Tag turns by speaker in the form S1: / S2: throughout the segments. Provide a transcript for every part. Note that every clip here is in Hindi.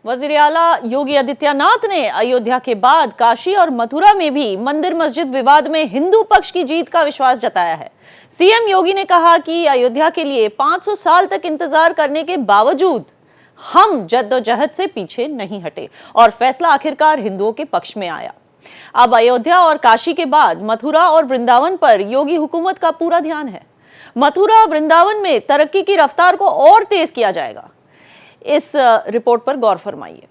S1: वजीर आला योगी आदित्यनाथ ने अयोध्या के बाद काशी और मथुरा में भी मंदिर मस्जिद विवाद में हिंदू पक्ष की जीत का विश्वास जताया है। सीएम योगी ने कहा कि अयोध्या के लिए 500 साल तक इंतजार करने के बावजूद हम जद्दोजहद से पीछे नहीं हटे और फैसला आखिरकार हिंदुओं के पक्ष में आया। अब अयोध्या और काशी के बाद मथुरा और वृंदावन पर योगी हुकूमत का पूरा ध्यान है। मथुरा वृंदावन में तरक्की की रफ्तार को और तेज किया जाएगा। इस रिपोर्ट पर गौर फरमाइए।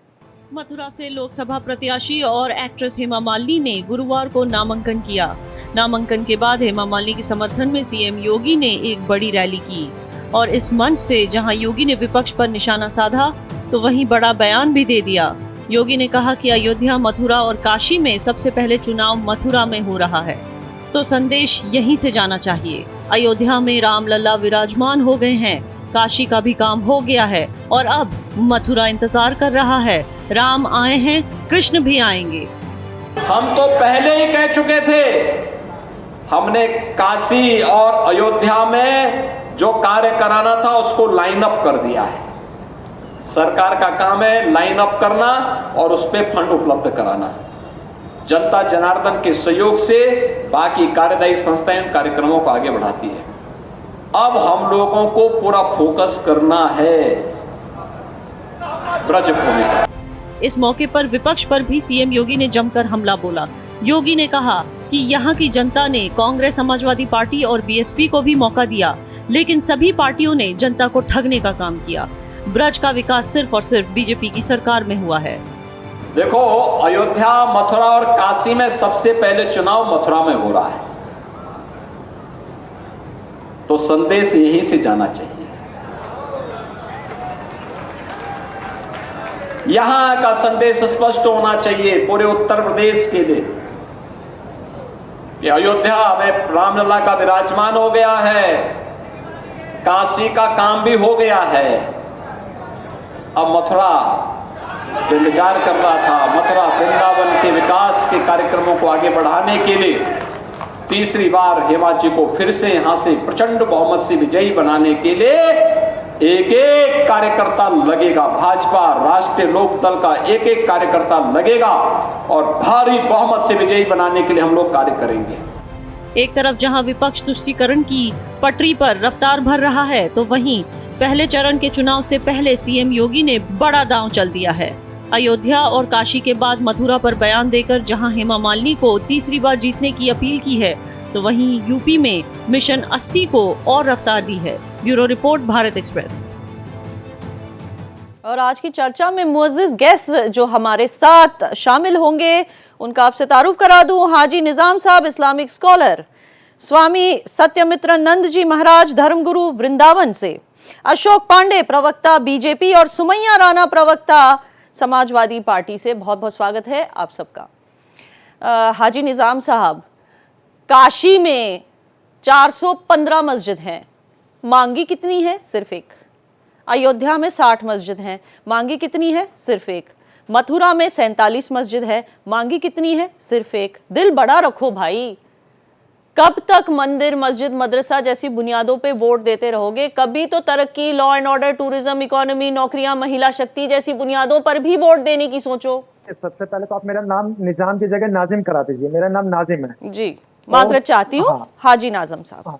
S2: मथुरा से लोकसभा प्रत्याशी और एक्ट्रेस हेमा मालिनी ने गुरुवार को नामांकन किया। नामांकन के बाद हेमा मालिनी के समर्थन में सीएम योगी ने एक बड़ी रैली की और इस मंच से जहां योगी ने विपक्ष पर निशाना साधा तो वहीं बड़ा बयान भी दे दिया। योगी ने कहा कि अयोध्या, मथुरा और काशी में सबसे पहले चुनाव मथुरा में हो रहा है, तो संदेश यहीं से जाना चाहिए। अयोध्या में रामलला विराजमान हो गए हैं, काशी का भी काम हो गया है और अब मथुरा इंतजार कर रहा है। राम आए हैं, कृष्ण भी आएंगे।
S3: हम तो पहले ही कह चुके थे, हमने काशी और अयोध्या में जो कार्य कराना था उसको लाइन अप कर दिया है। सरकार का काम है लाइन अप करना और उस पर फंड उपलब्ध कराना। जनता जनार्दन के सहयोग से बाकी कार्यदायी संस्थाएं कार्यक्रमों को आगे बढ़ाती है। अब हम लोगों को पूरा फोकस करना है ब्रजभूमि पर।
S2: इस मौके पर विपक्ष पर भी सीएम योगी ने जमकर हमला बोला। योगी ने कहा कि यहाँ की जनता ने कांग्रेस, समाजवादी पार्टी और बीएसपी को भी मौका दिया, लेकिन सभी पार्टियों ने जनता को ठगने का काम किया। ब्रज का विकास सिर्फ और सिर्फ बीजेपी की सरकार में हुआ है।
S3: देखो, अयोध्या, मथुरा और काशी में सबसे पहले चुनाव मथुरा में हो रहा है, तो संदेश यहीं से जाना चाहिए। यहां का संदेश स्पष्ट होना चाहिए पूरे उत्तर प्रदेश के लिए कि अयोध्या में रामलला का विराजमान हो गया है, काशी का काम भी हो गया है। अब मथुरा जो इंतजार कर रहा था, मथुरा वृंदावन के विकास के कार्यक्रमों को आगे बढ़ाने के लिए तीसरी बार हेमा जी को फिर से यहां से प्रचंड बहुमत से विजयी बनाने के लिए एक एक कार्यकर्ता लगेगा। भाजपा, राष्ट्रीय लोकदल का एक एक कार्यकर्ता लगेगा और भारी बहुमत से विजयी बनाने के लिए हम लोग कार्य करेंगे।
S2: एक तरफ जहां विपक्ष तुष्टीकरण की पटरी पर रफ्तार भर रहा है, तो वहीं पहले चरण के चुनाव से पहले सीएम योगी ने बड़ा दांव चल दिया है। अयोध्या और काशी के बाद मथुरा पर बयान देकर जहां हेमा मालिनी को तीसरी बार जीतने की अपील की है, तो वहीं यूपी में मिशन 80 को और रफ्तार दी है। Bureau report, Bharat express.
S1: और आज की चर्चा में मुअज़्ज़िज़ गेस्ट जो हमारे साथ शामिल होंगे उनका आपसे तारुफ करा दूं। हाजी निजाम साहब, इस्लामिक स्कॉलर, स्वामी सत्यमित्रानंद जी महाराज, धर्मगुरु वृंदावन से, अशोक पांडे, प्रवक्ता बीजेपी, और सुमैया राणा, प्रवक्ता समाजवादी पार्टी से। बहुत बहुत स्वागत है आप सबका। हाजी निजाम साहब, काशी में 415 मस्जिद हैं, मांगी कितनी है? सिर्फ एक। अयोध्या में 60 मस्जिद हैं, मांगी कितनी है? सिर्फ एक। मथुरा में 47 मस्जिद है, मांगी कितनी है? सिर्फ एक। दिल बड़ा रखो भाई, कब तक मंदिर, मस्जिद, मदरसा जैसी बुनियादों पे वोट देते रहोगे? कभी तो तरक्की, law and order, tourism, economy, नौकरियां, महिला शक्ति जैसी बुनियादों पर भी वोट देने की सोचो।
S4: सबसे पहले तो आप मेरा नाम निजाम की जगह नाजिम करा दीजिए। मेरा नाम नाजिम है
S1: जी, माजरत चाहती हूँ।
S4: हाँ,
S1: हाजी नाजिम साहब।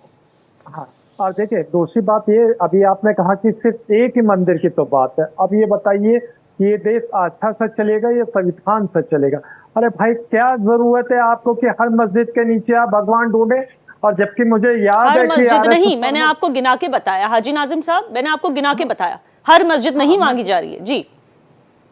S4: हाँ, और देखिए दूसरी बात ये, अभी आपने कहा कि सिर्फ एक ही मंदिर की तो बात है। अब ये बताइए कि ये देश आस्था से चलेगा या संविधान से चलेगा? अरे भाई, क्या जरूरत है आपको कि हर मस्जिद के नीचे आप भगवान ढूंढे? और जबकि मुझे याद है कि
S1: मस्जिद नहीं, मैंने आपको गिना के बताया हाजी नाजिम साहब, मैंने आपको गिना के बताया, हर मस्जिद नहीं मांगी जा रही है। जी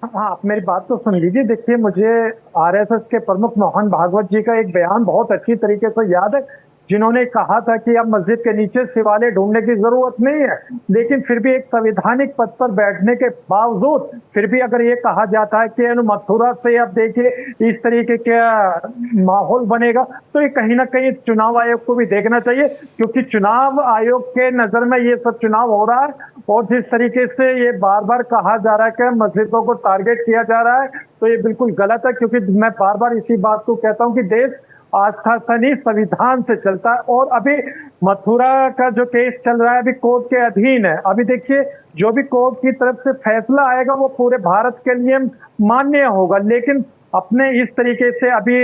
S4: हाँ, आप मेरी बात तो सुन लीजिए। देखिए, मुझे आरएसएस के प्रमुख मोहन भागवत जी का एक बयान बहुत अच्छी तरीके से याद है, जिन्होंने कहा था कि अब मस्जिद के नीचे शिवालय ढूंढने की जरूरत नहीं है। लेकिन फिर भी एक संवैधानिक पद पर बैठने के बावजूद फिर भी अगर ये कहा जाता है कि मथुरा से अब देखिए इस तरीके का माहौल बनेगा, तो ये कहीं ना कहीं चुनाव आयोग को भी देखना चाहिए, क्योंकि चुनाव आयोग के नजर में ये सब चुनाव हो रहा है। और जिस तरीके से ये बार बार कहा जा रहा है कि मस्जिदों को टारगेट किया जा रहा है, तो ये बिल्कुल गलत है। क्योंकि मैं बार बार इसी बात को कहता हूँ कि देश आस्था से नहीं, संविधान से चलता है। और अभी मथुरा का जो केस चल रहा है अभी कोर्ट के अधीन है। अभी देखिए जो भी कोर्ट की तरफ से फैसला आएगा वो पूरे भारत के लिए मान्य होगा। लेकिन अपने इस तरीके से अभी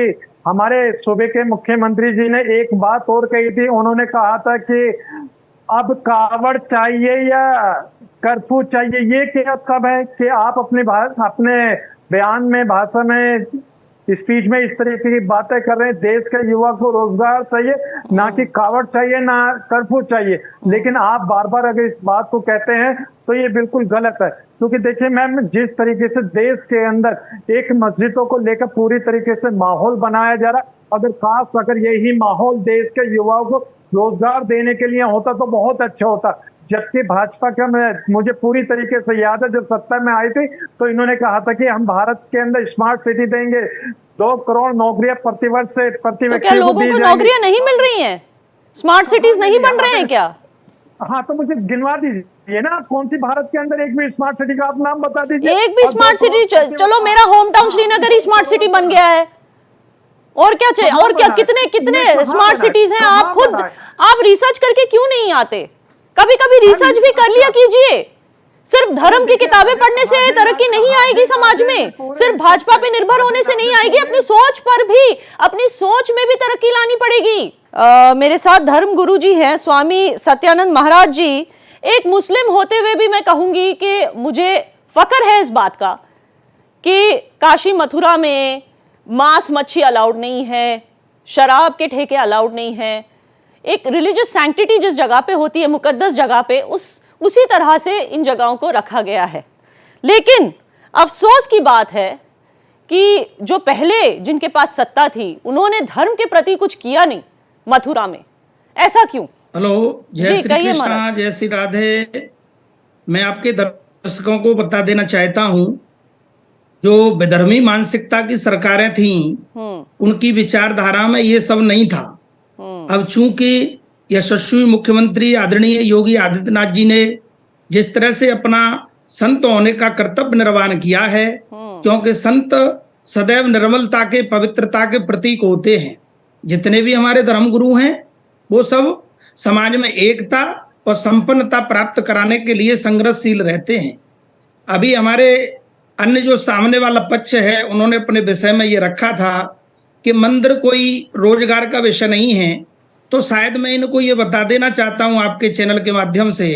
S4: हमारे सूबे के मुख्यमंत्री जी ने एक बात और कही थी, उन्होंने कहा था कि अब कावड़ चाहिए या कर्फ्यू चाहिए। ये क्या सब है कि आप अपने बयान में, भाषा में, स्पीच में इस तरीके की बातें कर रहे हैं। देश के युवा को रोजगार चाहिए, ना कि कावड़ चाहिए, ना कर्फ्यू चाहिए। लेकिन आप बार बार अगर इस बात को कहते हैं तो ये बिल्कुल गलत है। क्योंकि देखिए मैम, जिस तरीके से देश के अंदर एक मस्जिदों को लेकर पूरी तरीके से माहौल बनाया जा रहा है, अगर यही माहौल देश के युवाओं को रोजगार देने के लिए होता तो बहुत अच्छा होता। जबकि भाजपा का मुझे पूरी तरीके से याद है, जब सत्ता में आई थी तो इन्होंने कहा था कि हम भारत के अंदर स्मार्ट सिटी देंगे, 2 करोड़ नौकरियां प्रतिवर्ष से प्रति
S1: तो क्या लोगों को नौकरियां नहीं मिल रही हैं? स्मार्ट सिटीज नहीं बन रहे हैं क्या?
S4: हाँ, तो मुझे गिनवा दीजिए ना, कौन सी भारत के अंदर एक भी स्मार्ट सिटी का आप नाम बता दीजिए।
S1: एक भी स्मार्ट सिटी? चलो मेरा होम टाउन श्रीनगर ही स्मार्ट सिटी बन गया है। और क्या चाहिए? और क्या? कितने कितने स्मार्ट सिटीज हैं? आप खुद आप रिसर्च करके क्यों नहीं आते? कभी कभी रिसर्च भी कर लिया कीजिए। सिर्फ धर्म की किताबें पढ़ने से तरक्की नहीं आएगी समाज में, सिर्फ भाजपा पे निर्भर होने से नहीं आएगी। अपनी सोच पर भी, अपनी सोच में भी तरक्की लानी पड़ेगी। मेरे साथ धर्म गुरु जी हैं, स्वामी सत्यानंद महाराज जी। एक मुस्लिम होते हुए भी मैं कहूंगी कि मुझे फक्र है इस बात का कि काशी मथुरा में मांस मच्छी अलाउड नहीं है, शराब के ठेके अलाउड नहीं है। एक रिलीजियस सैंक्टिटी जिस जगह पे होती है, मुकद्दस जगह पे, उसी तरह से इन जगहों को रखा गया है। लेकिन अफसोस की बात है कि जो पहले जिनके पास सत्ता थी उन्होंने धर्म के प्रति कुछ किया नहीं मथुरा में। ऐसा क्यों?
S5: हेलो, जय श्री कृष्णा, जय श्री राधे। मैं आपके दर्शकों को बता देना चाहता हूं, जो विधर्मी मानसिकता की सरकारें थीं, उनकी विचारधारा में ये सब नहीं था। अब चूंकि यशस्वी मुख्यमंत्री आदरणीय योगी आदित्यनाथ जी ने जिस तरह से अपना संत होने का कर्तव्य निर्वहन किया है, क्योंकि संत सदैव निर्मलता के, पवित्रता के प्रतीक होते हैं। जितने भी हमारे धर्मगुरु हैं वो सब समाज में एकता और संपन्नता प्राप्त कराने के लिए संघर्षशील रहते हैं। अभी हमारे अन्य जो सामने वाला पक्ष है, उन्होंने अपने विषय में ये रखा था कि मंदिर कोई रोजगार का विषय नहीं है। तो शायद मैं इनको ये बता देना चाहता हूं आपके चैनल के माध्यम से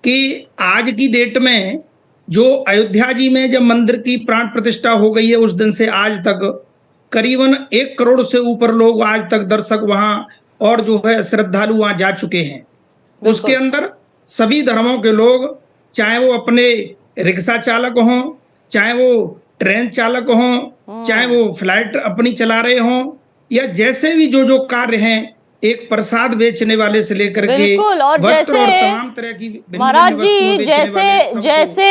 S5: कि आज की डेट में जो अयोध्या जी में जब मंदिर की प्राण प्रतिष्ठा हो गई है, उस दिन से आज तक करीबन 1 करोड़ से ऊपर लोग आज तक दर्शक वहां और जो है श्रद्धालु वहां जा चुके हैं। उसके अंदर सभी धर्मों के लोग, चाहे वो अपने रिक्शा चालक हों, चाहे वो ट्रेन चालक हों, चाहे वो फ्लाइट अपनी चला रहे हों, या जैसे भी जो कार्य हैं, एक प्रसाद बेचने वाले से लेकर के
S1: और
S5: वस्त्र और तमाम तरह की
S1: महाराज जी जैसे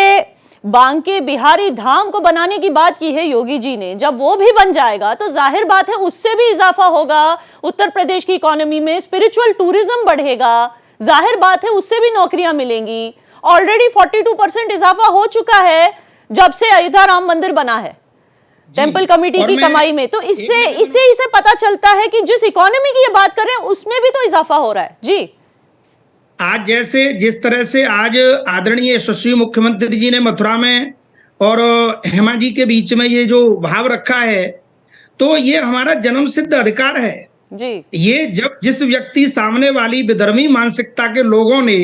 S1: बांके बिहारी धाम को बनाने की बात की है योगी जी ने, जब वो भी बन जाएगा तो जाहिर बात है उससे भी इजाफा होगा उत्तर प्रदेश की इकोनॉमी में, स्पिरिचुअल टूरिज्म बढ़ेगा, जाहिर बात है उससे भी नौकरियां मिलेंगी। ऑलरेडी 42% इजाफा हो चुका है जब से अयोध्या राम मंदिर बना है टेम्पल कमेटी की कमाई में। तो इससे पता चलता है कि जिस इकोनॉमी की ये बात कर रहे हैं उसमें भी तो इजाफा हो रहा है। जी,
S5: आज जिस तरह से आज आदरणीय यशस्वी मुख्यमंत्री जी ने मथुरा में और हेमा जी के बीच में ये जो भाव रखा है, तो ये हमारा जन्म सिद्ध अधिकार है
S1: जी।
S5: ये जब जिस व्यक्ति सामने वाली विधर्मी मानसिकता के लोगों ने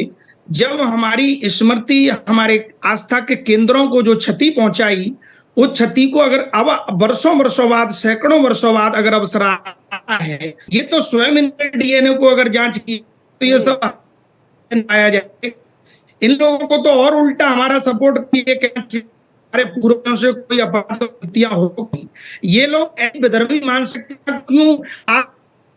S5: जब हमारी स्मृति, हमारे आस्था के केंद्रों को जो क्षति पहुंचाई, उस क्षति को अगर अब वर्षों बाद, सैकड़ों वर्षों बाद अगर अवसर आया है, ये तो स्वयं इनके डीएनए को अगर जांच की तो ये सब आया जाए। इन लोगों को तो और उल्टा हमारा सपोर्ट किए, हमारे पूर्वजों से कोई अपराधियां होगी। ये लोग विधर्मी मानसिकता क्यों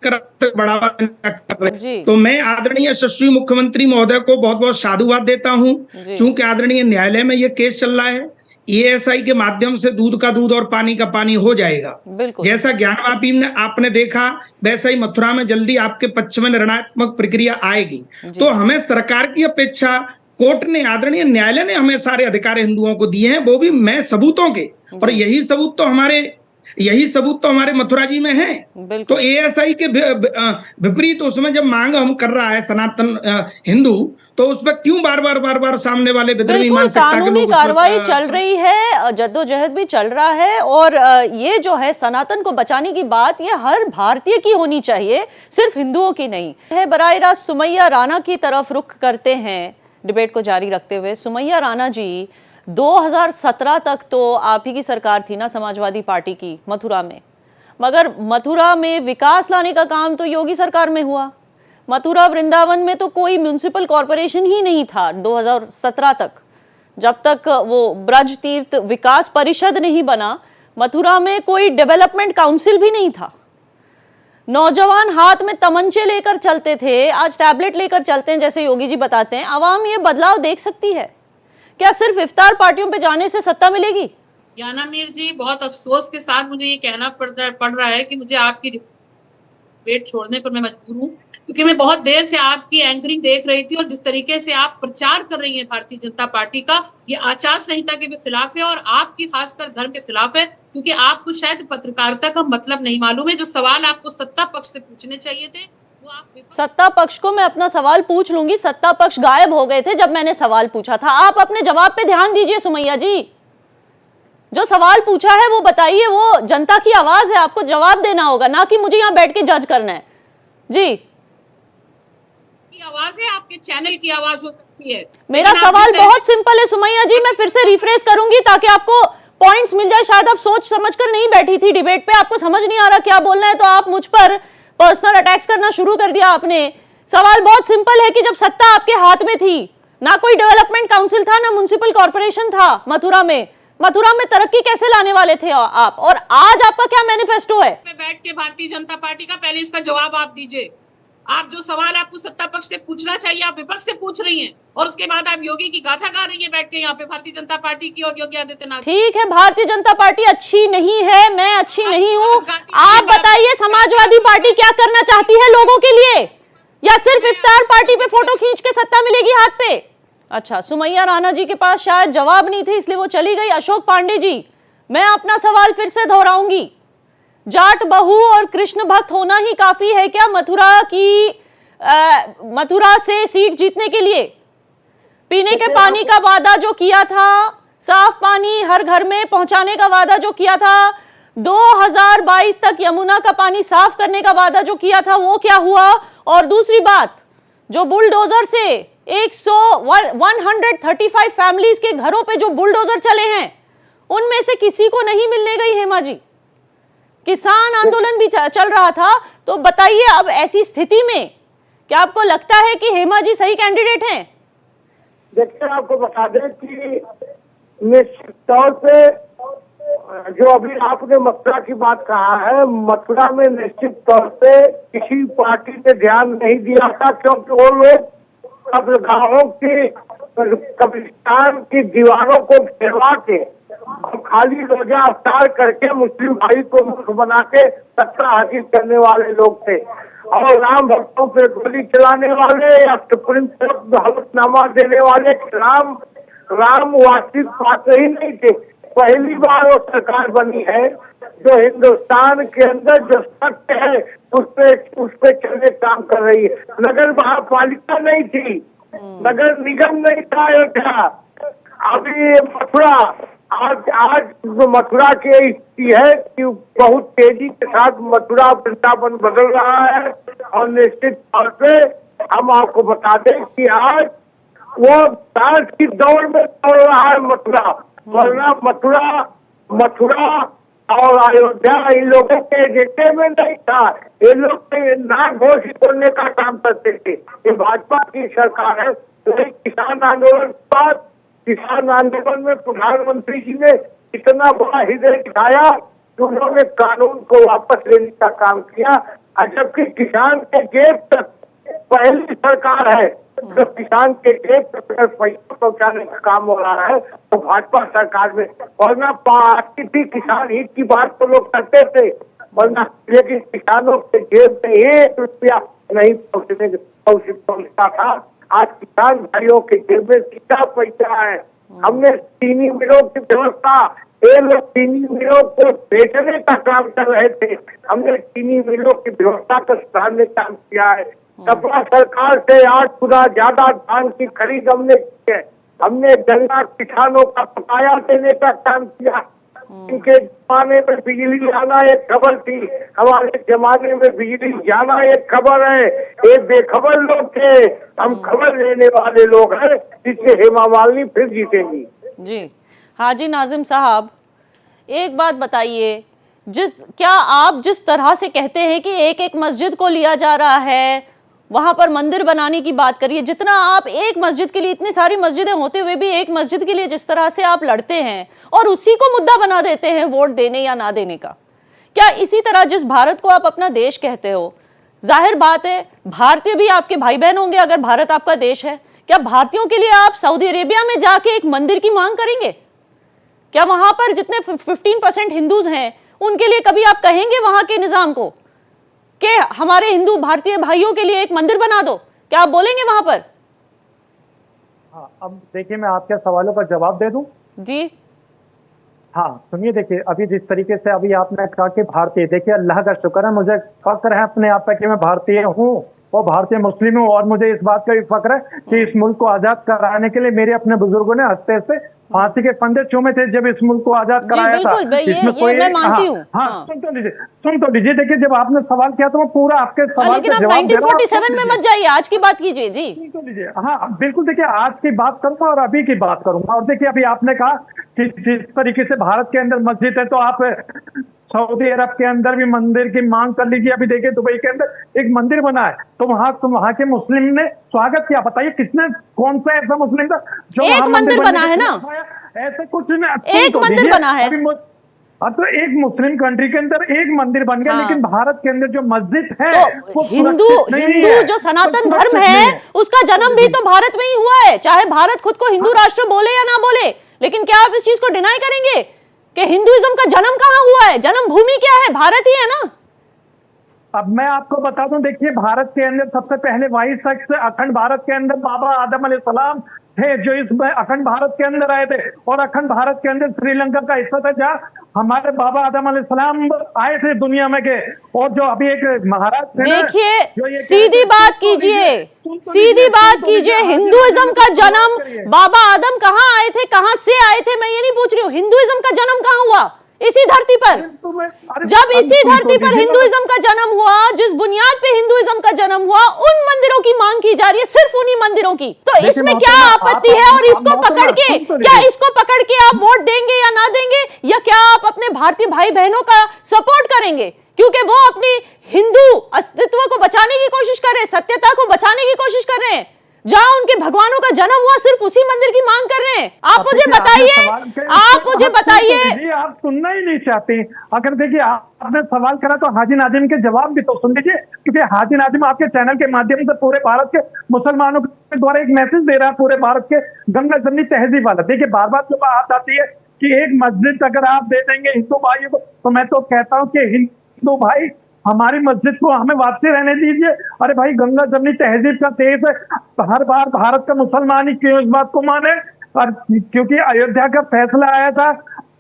S5: बढ़ावा कर रहे? तो मैं आदरणीय यशस्वी मुख्यमंत्री महोदय को बहुत बहुत साधुवाद देता हूं। चूंकि आदरणीय न्यायालय में ये केस चल रहा है, ESI के माध्यम से दूध का दूध और पानी का पानी हो जाएगा। जैसा ज्ञानवापी में आपने देखा, वैसा ही मथुरा में जल्दी आपके पक्ष में निर्णयात्मक प्रक्रिया आएगी। तो हमें सरकार की अपेक्षा कोर्ट ने, आदरणीय न्यायालय ने हमें सारे अधिकार हिंदुओं को दिए हैं, वो भी मैं सबूतों के, और यही सबूत तो हमारे यही सबूत तो हमारे मथुरा जी में है। तो एएसआई के विपरीत उसमें जब मांग हम कर रहा है सनातन हिंदू, तो उस पर क्यों बार बार सामने वाले विधर्मी मानसिकता के लोग
S1: कानूनी कार्रवाई चल रही है, जद्दोजहद भी चल रहा है, और ये जो है सनातन को बचाने की बात, ये हर भारतीय की होनी चाहिए, सिर्फ हिंदुओं की नहीं है। बराह रास्त सुमैया राणा की तरफ रुख करते हैं डिबेट को जारी रखते हुए। सुमैया राणा जी, 2017 तक तो आप ही की सरकार थी ना समाजवादी पार्टी की मथुरा में, मगर मथुरा में विकास लाने का काम तो योगी सरकार में हुआ। मथुरा वृंदावन में तो कोई म्युनिसिपल कॉरपोरेशन ही नहीं था 2017 तक, जब तक वो ब्रज तीर्थ विकास परिषद नहीं बना। मथुरा में कोई डेवलपमेंट काउंसिल भी नहीं था। नौजवान हाथ में तमंचे लेकर चलते थे, आज टैबलेट लेकर चलते हैं, जैसे योगी जी बताते हैं। आवाम ये बदलाव देख सकती है क्या? सिर्फ इफ्तार पार्टियों पे जाने से सत्ता मिलेगी?
S6: याना मीर जी, बहुत अफसोस के साथ मुझे ये कहना पड़ रहा है कि मुझे आपकी डिबेट छोड़ने पर मैं मजबूर हूँ, क्योंकि मैं बहुत देर से आपकी एंकरिंग देख रही थी, और जिस तरीके से आप प्रचार कर रही हैं भारतीय जनता पार्टी का, ये आचार संहिता के भी खिलाफ है और आपकी खासकर धर्म के खिलाफ है, क्योंकि आपको शायद पत्रकारिता का मतलब नहीं मालूम है। जो सवाल आपको सत्ता पक्ष से पूछने चाहिए थे,
S1: सत्ता पक्ष को मैं अपना सवाल पूछ लूंगी। सत्ता पक्ष गायब हो गए थे जब मैंने सवाल पूछा था। आप अपने जवाब पे ध्यान दीजिए सुमैया जी, जो सवाल पूछा है वो बताइए, वो जनता की आवाज है, आपको जवाब देना होगा, ना कि मुझे यहाँ बैठ के जज करना है। जी,
S6: की आवाज है, आपके चैनल की आवाज हो सकती है।
S1: मेरा सवाल बहुत सिंपल है सुमैया जी, मैं फिर से रिफ्रेश करूंगी ताकि आपको पॉइंट्स मिल जाए। शायद आप सोच समझकर नहीं बैठी थी डिबेट पे, आपको समझ नहीं आ रहा क्या बोलना है, तो आप मुझ पर पर्सनल अटैक्स करना शुरू कर दिया आपने। सवाल बहुत सिंपल है कि जब सत्ता आपके हाथ में थी, ना कोई डेवलपमेंट काउंसिल था, ना म्युनिसिपल कॉर्पोरेशन था मथुरा में तरक्की कैसे लाने वाले थे आप? और आज आपका क्या मैनिफेस्टो है?
S6: बैठ के भारतीय जनता पार्टी का, पहले इसका जवाब आप दीजिए। आप जो सवाल आपको सत्ता पक्ष से पूछना चाहिए आप विपक्ष से पूछ रही हैं, और उसके बाद आप योगी की गाथा गा रही हैं बैठ के यहाँ पे, भारतीय जनता पार्टी की और योगी आदित्यनाथ।
S1: ठीक है, भारतीय जनता पार्टी अच्छी नहीं है, मैं अच्छी नहीं हूँ। आप बताइए समाजवादी पार्टी क्या करना चाहती है लोगों के लिए, या सिर्फ इफ्तार पार्टी पे फोटो खींच के सत्ता मिलेगी हाथ पे? अच्छा, सुमैया राणा जी के पास शायद जवाब नहीं थे इसलिए वो चली गई। अशोक पांडे जी, मैं अपना सवाल फिर से दोहराऊंगी। जाट बहू और कृष्ण भक्त होना ही काफी है क्या मथुरा से सीट जीतने के लिए? पीने के पानी का वादा जो किया था, साफ पानी हर घर में पहुंचाने का वादा जो किया था, 2022 तक यमुना का पानी साफ करने का वादा जो किया था, वो क्या हुआ? और दूसरी बात, जो बुलडोजर से 135 फैमिलीज के घरों पे जो बुलडोजर चले हैं, उनमें से किसी को नहीं मिलने गई हेमा जी। किसान आंदोलन भी चल रहा था। तो बताइए, अब ऐसी स्थिति में क्या आपको लगता है कि हेमा जी सही कैंडिडेट हैं?
S7: देखिए, आपको बता दें कि निश्चित तौर पे जो अभी आपने मथुरा की बात कहा है, मथुरा में निश्चित तौर पे किसी पार्टी ने ध्यान नहीं दिया था, क्योंकि वो लोग कब्रगाहों की, कब्रिस्तान की दीवारों को घेरवा के खाली रोजा अफ्तार करके मुस्लिम भाई को मूर्ख बना के सत्ता हासिल करने वाले लोग थे, और राम भक्तों पर गोली चलाने वाले या सुप्रीम कोर्ट में हलफनामा देने वाले राम वास्तविक बात ही नहीं थे। पहली बार वो सरकार बनी है जो हिंदुस्तान के अंदर जो सत्य है उस पे चलने काम कर रही है। नगर महापालिका नहीं थी, नगर निगम नहीं था अयोध्या। अभी मथुरा आज मथुरा की स्थिति है कि बहुत तेजी के साथ मथुरा वृंदावन बदल रहा है, और निश्चित तौर पे हम आपको बता दें कि आज वो विकास की दौड़ में दौड़ रहा है मथुरा, वरना मथुरा और अयोध्या इन लोगों के एजेंडे में नहीं था। ये लोग नाक घोषित करने का काम करते थे। ये भाजपा की सरकार है। किसान आंदोलन के बाद, किसान आंदोलन में प्रधानमंत्री जी ने इतना बड़ा हृदय दिखाया कि उन्होंने कानून को वापस लेने का काम किया, जबकि किसान के जेब तक पहली सरकार है जो किसान के जेब तक पैसा पहुंचाने का काम हो रहा है, तो भाजपा सरकार में। वरना पार्टी थी किसान हित की बात तो लोग करते थे, वरना लेकिन किसानों के जेब में 1 रुपया नहीं पहुंचता था। आज किसान भाइयों के जेब में सीधा पैसा है। हमने चीनी मिलों की व्यवस्था ये लोग चीनी मिलों को बेचने का काम कर रहे थे। हमने चीनी मिलों की व्यवस्था को सुधारने का काम किया है। सपा सरकार से 8 गुना ज्यादा धान की खरीद हमने की है। हमने गन्ना किसानों का बकाया देने का काम किया। इनके जमाने में बिजली आना एक खबर थी, हमारे जमाने में बिजली जाना एक खबर है। ये बेखबर लोग थे, हम खबर लेने वाले लोग हैं, जिससे हेमा मालिनी फिर जीतेंगी।
S1: जी हाजी नाजिम साहब, एक बात बताइए, क्या आप जिस तरह से कहते हैं कि एक एक मस्जिद को लिया जा रहा है, वहां पर मंदिर बनाने की बात करिए, जितना आप एक मस्जिद के लिए, इतनी सारी मस्जिदें होते हुए भी एक मस्जिद के लिए जिस तरह से आप लड़ते हैं और उसी को मुद्दा बना देते हैं वोट देने या ना देने का, क्या इसी तरह जिस भारत को आप अपना देश कहते हो, जाहिर बात है भारतीय भी आपके भाई बहन होंगे अगर भारत आपका देश है, क्या भारतीयों के लिए आप सऊदी अरेबिया में जाके एक मंदिर की मांग करेंगे? क्या वहां पर जितने 15% हिंदूज हैं उनके लिए कभी आप कहेंगे वहां के निजाम को कि हमारे हिंदू भारतीय भाइयों के लिए एक मंदिर बना दो? क्या आप बोलेंगे वहां पर?
S4: हाँ, अब देखिए मैं आपके सवालों का जवाब दे दूं।
S1: जी
S4: हाँ सुनिए, देखिए अभी जिस तरीके से अभी आपने कहा कि भारतीय, देखिए अल्लाह का शुक्र है, मुझे फक्र है अपने आप पे कि मैं भारतीय हूँ और भारतीय मुस्लिम हूँ, और मुझे इस बात का भी फक्र है कि इस मुल्क को आजाद कराने के लिए मेरे अपने बुजुर्गों ने हंसते हंसते फांसी के फंदे चूमे थे जब इस मुल्क को आजाद कराया था।
S1: ये मैं मानती हूँ।
S4: हाँ, सुन तो लीजिए, देखिए जब आपने सवाल किया तो मैं पूरा आपके सवाल
S1: लेकिन
S4: का
S1: आप
S4: जवाब दे रहा हूं।
S1: 1947 में मत जाइए, आज की बात कीजिए। जी
S4: सुन तो लीजिए, हाँ बिल्कुल, देखिए आज की बात करूंगा और अभी की बात करूंगा। और देखिए अभी आपने कहा कि जिस तरीके से भारत के अंदर मस्जिद है तो आप सऊदी अरब के अंदर भी मंदिर की मांग कर लीजिए। अभी देखिए दुबई के अंदर एक मंदिर बना है तो वहां के मुस्लिम ने स्वागत किया। बताइए किसने, कौन सा ऐसा मुस्लिम था जो
S1: एक मंदिर बना है ना,
S4: ऐसे कुछ नहीं,
S1: एक मंदिर बना है।
S4: अब तो एक मुस्लिम कंट्री के अंदर एक मंदिर बन गया, लेकिन भारत के अंदर जो मस्जिद है
S1: तो हिंदू जो सनातन धर्म है उसका जन्म भी तो भारत में ही हुआ है, चाहे भारत खुद को हिंदू राष्ट्र बोले या ना बोले। लेकिन क्या आप इस चीज को डिनाई करेंगे कि हिंदुइज्म का जन्म कहां हुआ है? जन्म भूमि क्या है? भारत ही है ना।
S4: अब मैं आपको बता दूं, देखिए भारत के अंदर सबसे पहले वाइस शख्स अखंड भारत के अंदर बाबा आदम अलैहिस्सलाम थे, जो इस अखंड भारत के अंदर आए थे। और अखंड भारत के अंदर श्रीलंका का हिस्सा था जहाँ हमारे बाबा आदम अलैहिस्सलाम आए थे दुनिया में के। और जो अभी एक महाराज थे,
S1: देखिए सीधी बात कीजिए, सीधी बात कीजिए, हिंदुइज्म का जन्म बाबा आदम कहाँ आए थे, कहाँ से आए थे, मैं ये नहीं पूछ रही हूँ। हिंदुइज्म का जन्म कहाँ हुआ? इसी धरती पर। जब इसी धरती पर हिंदुइज्म का जन्म हुआ, जिस बुनियाद पे हिंदुइज्म का जन्म हुआ, उन मंदिरों की मांग की जा रही है, सिर्फ उन्हीं मंदिरों की। तो इसमें क्या आपत्ति है? और इसको पकड़ के क्या, इसको पकड़ के आप वोट देंगे या ना देंगे, या क्या आप अपने भारतीय भाई बहनों का सपोर्ट करेंगे क्योंकि वो अपनी हिंदू अस्तित्व को बचाने की कोशिश कर रहे हैं, सत्यता को बचाने की कोशिश कर रहे हैं? जहां उनके भगवानों का जन्म हुआ सिर्फ उसी मंदिर की मांग कर रहे हैं। आप मुझे बताइए, आप मुझे बताइए।
S4: आप सुनना ही नहीं चाहते। अगर देखिए आपने सवाल करा तो हाजी नाजिम के जवाब भी तो सुन लीजिए, क्योंकि हाजी नाजिम आपके चैनल के माध्यम से पूरे भारत के मुसलमानों के द्वारा एक मैसेज दे रहा है, पूरे भारत के गंगा जमनी तहजीब वाला। देखिए बार बार जो बात आती है कि एक मस्जिद अगर आप दे देंगे हिंदू भाइयों को, तो मैं तो कहता हूँ कि हिंदू भाई हमारी मस्जिद को हमें वापसी रहने दीजिए। अरे भाई गंगा जमनी तहजीब का देश है, हर बार भारत का मुसलमान ही क्यों इस बात को माने? और क्योंकि अयोध्या का फैसला आया था,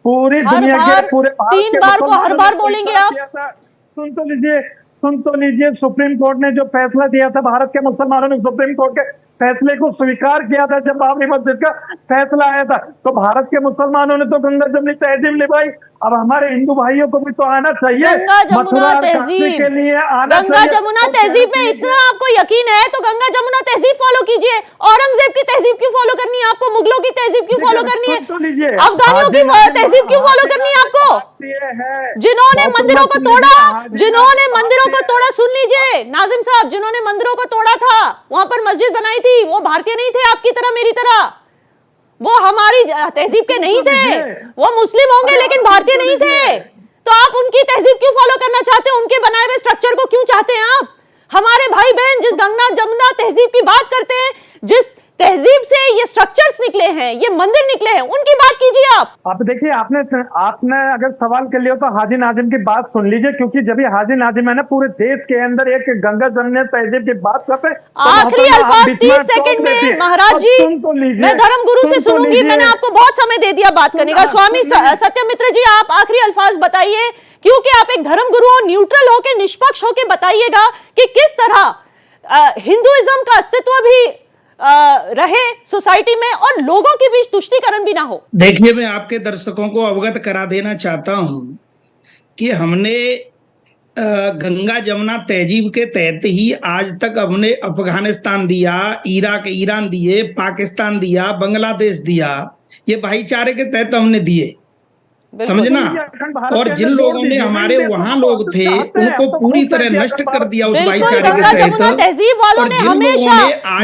S4: पूरी दुनिया के पूरे
S1: 3 बार को हर बार बोलेंगे आप।
S4: सुन तो लीजिए, सुप्रीम कोर्ट ने जो फैसला दिया था, भारत के मुसलमानों ने सुप्रीम कोर्ट के फैसले को स्वीकार किया था जब बाबरी मस्जिद का फैसला आया था। तो भारत के मुसलमानों ने तो गंगा जमनी तहजीब निभाई, अब हमारे हिंदू भाइयों को भी तो आना चाहिए।
S1: गंगा जमुना तहजीब
S4: के लिए
S1: गंगा जमुना तहजीब में इतना आपको यकीन है तो गंगा जमुना तहजीब फॉलो कीजिए। औरंगजेब की तहजीब क्यों फॉलो करनी है आपको? मुगलों की तहजीब क्यों फॉलो करनी है? अफगानियों की तहजीब क्यों फॉलो करनी है आपको? जिन्होंने मंदिरों को तोड़ा, जिन्होंने मंदिरों को तोड़ा, सुन लीजिए नाजिम साहब, जिन्होंने मंदिरों को तोड़ा था, वहां पर मस्जिद बनाई थी, वो भारतीय नहीं थे आपकी तरह, मेरी तरह। वो हमारी तहजीब के नहीं थे, वो मुस्लिम होंगे लेकिन भारतीय नहीं थे। तो आप उनकी तहजीब क्यों फॉलो करना चाहते हैं? उनके बनाए हुए स्ट्रक्चर को क्यों चाहते हैं आप? हमारे भाई बहन जिस गंगा जमुना तहजीब की बात करते हैं, जिस तहजीब से ये स्ट्रक्चर्स निकले हैं, ये मंदिर निकले हैं, उनकी बात कीजिए आप।
S4: अब देखिए, आपने अगर सवाल कर लिया तो हाजी नाजिम की बात सुन लीजिए, क्योंकि जब ये हाजी नाजिम है ना, पूरे देश के अंदर एक गंगा जमने तहजीब की बात करते हैं।
S1: आखिरी अल्फाज 30 सेकंड में महाराज जी, मैं धर्मगुरु से सुनूंगी, मैंने आपको बहुत समय दे दिया बात करने का। स्वामी सत्यमित्र जी, आप आखिरी अल्फाज बताइए, क्योंकि आप एक धर्मगुरु हो, न्यूट्रल होके, निष्पक्ष होके बताइएगा कि किस तरह हिंदुइज्म का अस्तित्व भी रहे सोसाइटी में और लोगों के बीच तुष्टीकरण भी ना हो।
S5: देखिए, मैं आपके दर्शकों को अवगत करा देना चाहता हूं कि हमने गंगा जमुना तहजीब के तहत ही आज तक हमने अफगानिस्तान दिया, इराक ईरान दिए, पाकिस्तान दिया, बांग्लादेश दिया, ये भाईचारे के तहत हमने दिए, समझना। और जिन लोगों ने हमारे वहां लोग थे उनको पूरी तरह नष्ट कर दिया उस भाईचारे के तहत।
S1: तहजीब वालों ने हमेशा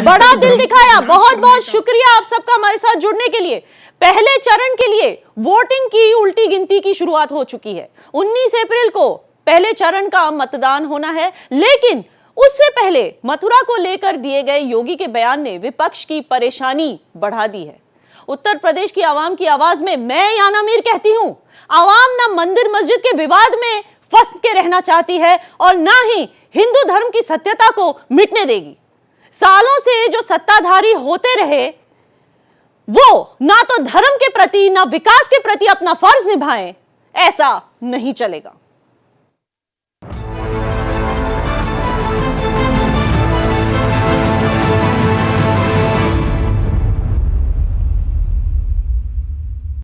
S1: बड़ा दिल दिखाया। बहुत बहुत शुक्रिया आप सबका हमारे साथ जुड़ने के लिए। पहले चरण के लिए वोटिंग की उल्टी गिनती की शुरुआत हो चुकी है। 19 अप्रैल को पहले चरण का मतदान होना है, लेकिन उससे पहले मथुरा को लेकर दिए गए योगी के बयान ने विपक्ष की परेशानी बढ़ा दी है। उत्तर प्रदेश की आवाम की आवाज में मैं याना मीर कहती हूं, आवाम ना मंदिर मस्जिद के विवाद में फंस के रहना चाहती है और ना ही हिंदू धर्म की सत्यता को मिटने देगी। सालों से जो सत्ताधारी होते रहे वो ना तो धर्म के प्रति ना विकास के प्रति अपना फर्ज निभाएं, ऐसा नहीं चलेगा।